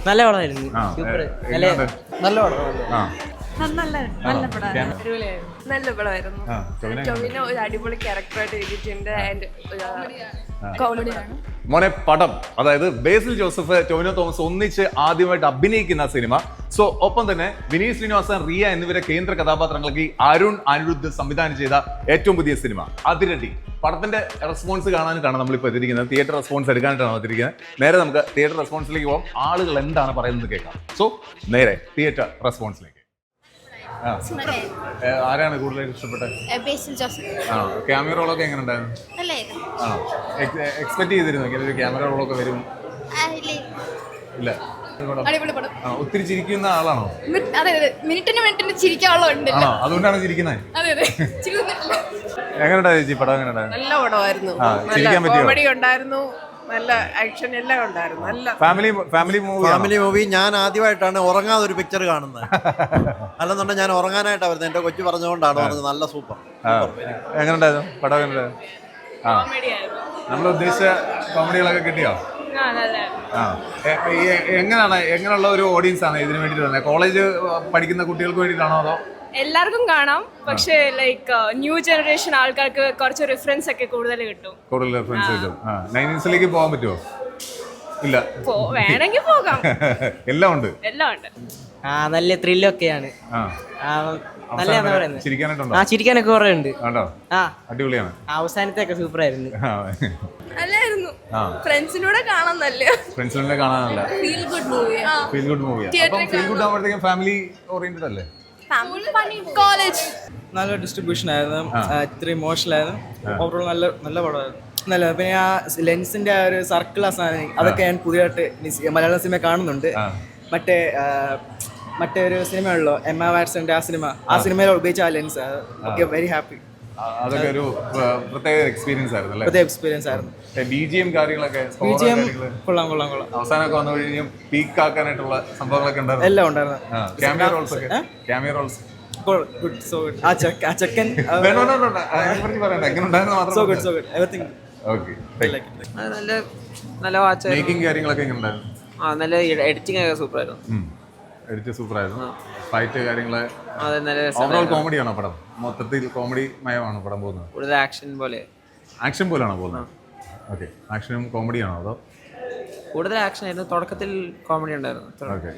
നല്ല പടമായിരുന്നു. സൂപ്പർ. നല്ല പടം. നല്ല പടമായിരുന്നു. ടൊവിനോ ഒരു അടിപൊളി ക്യാരക്ടറായിട്ട് എഴുതിയിട്ടുണ്ട്. ആൻഡ് കോമഡിയാണ്. മോനെ പടം, അതായത് ബേസിൽ ജോസഫ് ടൊവിനോ തോമസ് ഒന്നിച്ച് ആദ്യമായിട്ട് അഭിനയിക്കുന്ന സിനിമ. സോ ഒപ്പം തന്നെ വിനീത് ശ്രീനിവാസൻ, റിയ എന്നിവരെ കേന്ദ്ര കഥാപാത്രങ്ങൾക്ക് അരുൺ അനിരുദ്ധ് സംവിധാനം ചെയ്ത ഏറ്റവും പുതിയ സിനിമ അതിരടി. പടത്തിന്റെ റെസ്പോൺസ് കാണാനായിട്ടാണ് നമ്മളിപ്പോൾ എത്തിയിരിക്കുന്നത്. തിയേറ്റർ റെസ്പോൺസ് എടുക്കാനായിട്ടാണ് എത്തിയിരിക്കുന്നത്. നേരെ നമുക്ക് തിയേറ്റർ റെസ്പോൺസിലേക്ക് പോകാം. ആളുകൾ എന്താണ് പറയുന്നത് കേൾക്കാം. സോ നേരെ തിയേറ്റർ റെസ്പോൺസിലേക്ക്. ആരാണ് കൂടുതൽ ഇഷ്ടപ്പെട്ടത്? ക്യാമറ റോളൊക്കെ എങ്ങനെ ഉണ്ടായിരുന്നു? എക്സ്പെക്ട് ചെയ്തിരുന്നു ഇങ്ങനെ ഒരു ക്യാമറ റോളൊക്കെ വരും? ഇല്ല. ഒത്തിരി ചിരിക്കുന്ന ആളാണോ? മിനിറ്റിന് ചിരിക്കാനുള്ളത് അതുകൊണ്ടാണ് ചിരിക്കുന്നത്. എങ്ങനെയുണ്ടായിരുന്നു ചേച്ചി പടം? എങ്ങനെയുണ്ടായിരുന്നു? നല്ല പടമായിരുന്നു. ചിരിക്കാൻ പറ്റിയോ? കോമഡി ഉണ്ടായിരുന്നു, നല്ല ആക്ഷൻ എല്ലാം ഉണ്ടായിരുന്നു. നല്ല ഫാമിലി മൂവി. ഞാൻ ആദ്യമായിട്ടാണ് ഉറങ്ങാതെ ഒരു പിക്ചർ കാണുന്നത്. അല്ലെന്നുണ്ടെങ്കിൽ ഞാൻ ഉറങ്ങാനായിട്ടാണ് വരുന്നത്. എന്റെ കൊച്ചു പറഞ്ഞുകൊണ്ടാണ് പറഞ്ഞത്. നല്ല സൂപ്പർ. എങ്ങനെയുണ്ടായിരുന്നു പടം? എങ്ങനെയുണ്ടായിരുന്നു? നമ്മൾ ഉദ്ദേശിച്ച കോമഡികളൊക്കെ കിട്ടിയോ? എങ്ങനെയുള്ള ഒരു ഓഡിയൻസ് ആണ് ഇതിനു വേണ്ടിട്ട് തന്നെ? കോളേജ് പഠിക്കുന്ന കുട്ടികൾക്ക് വേണ്ടിയിട്ടാണോ അതോ? എല്ലാവർക്കും കാണാം, പക്ഷേ ലൈക്ക് ന്യൂ ജനറേഷൻ ആൾക്കാർക്ക് കുറച്ച് റെഫറൻസ് ഒക്കെ കൂടുതൽ കിട്ടും. കൂടുതൽ റെഫറൻസ് കിട്ടും. 90s പോകാൻ പറ്റുമോ? ഇല്ല, വേണമെങ്കിൽ പോകാം. എല്ലാം ഉണ്ട്. നല്ല ത്രില്ലൊക്കെയാണ്. ചിരിക്കാനൊക്കെ കുറെ ഉണ്ട്. അടിപൊളിയാണ്. അവസാനത്തെയൊക്കെ സൂപ്പർ ആയിരുന്നു. നല്ലായിരുന്നു. ഫ്രണ്ട്സിനൂടെ കാണാൻ ഫ്രണ്ട്സിനോടെ കാണാനല്ല. Feel good movie. Feel good ആവുമ്പോഴത്തേക്കും ഫാമിലി ഓറിയന്റഡ് അല്ലേ? കോളേജ് നല്ല ഡിസ്ട്രിബ്യൂഷൻ ആയിരുന്നു. ഇത്ര ഇമോഷണൽ ആയിരുന്നു. ഓവറോൾ നല്ല പടമായിരുന്നു. നല്ല പിന്നെ ആ ലെൻസിന്റെ ആ ഒരു സർക്കിൾ ആ സാധനം അതൊക്കെ ഞാൻ പുതിയതായിട്ട് മലയാള സിനിമ കാണുന്നുണ്ട്. മറ്റേ ഒരു സിനിമയുള്ളൂ എമ്മ വാട്സന്റെ ആ സിനിമയിൽ ഉപയോഗിച്ച ആ ലെൻസ് ഒക്കെ വെരി ഹാപ്പി. അതൊക്കെ ഒരു പ്രത്യേക എക്സ്പീരിയൻസ് ആയിരുന്നു. BGM കാര്യങ്ങളൊക്കെ കൊള്ളാം. അവസാനമൊക്കെ വന്നു കഴിഞ്ഞാൽ പീക്ക് ആക്കാനായിട്ടുള്ള സംഭവങ്ങളൊക്കെ ഉണ്ടായിരുന്നു. എല്ലാം ഉണ്ടായിരുന്നു. ക്യാമിയോ റോൾസ് മേക്കിംഗ് കാര്യങ്ങളൊക്കെ എങ്ങനെ ഉണ്ടായിരുന്നു? നല്ല എഡിറ്റിംഗ് ഒക്കെ സൂപ്പർ ആയിരുന്നു. ഫൈറ്റ് കാര്യങ്ങള് ഓവറോൾ കോമഡിയാണോ പടം? മൊത്തത്തിൽ കോമഡി മയമാണോ പടം പോകുന്നത്? കൂടുതൽ ആക്ഷൻ പോലെയാണോ പോകുന്നത്? ഓക്കെ, ആക്ഷനും കോമഡിയാണോ അതോ? കൂടുതൽ ആക്ഷൻ ആയിരുന്നു. തുടക്കത്തിൽ കോമഡി ഉണ്ടായിരുന്നു. ഓക്കെ.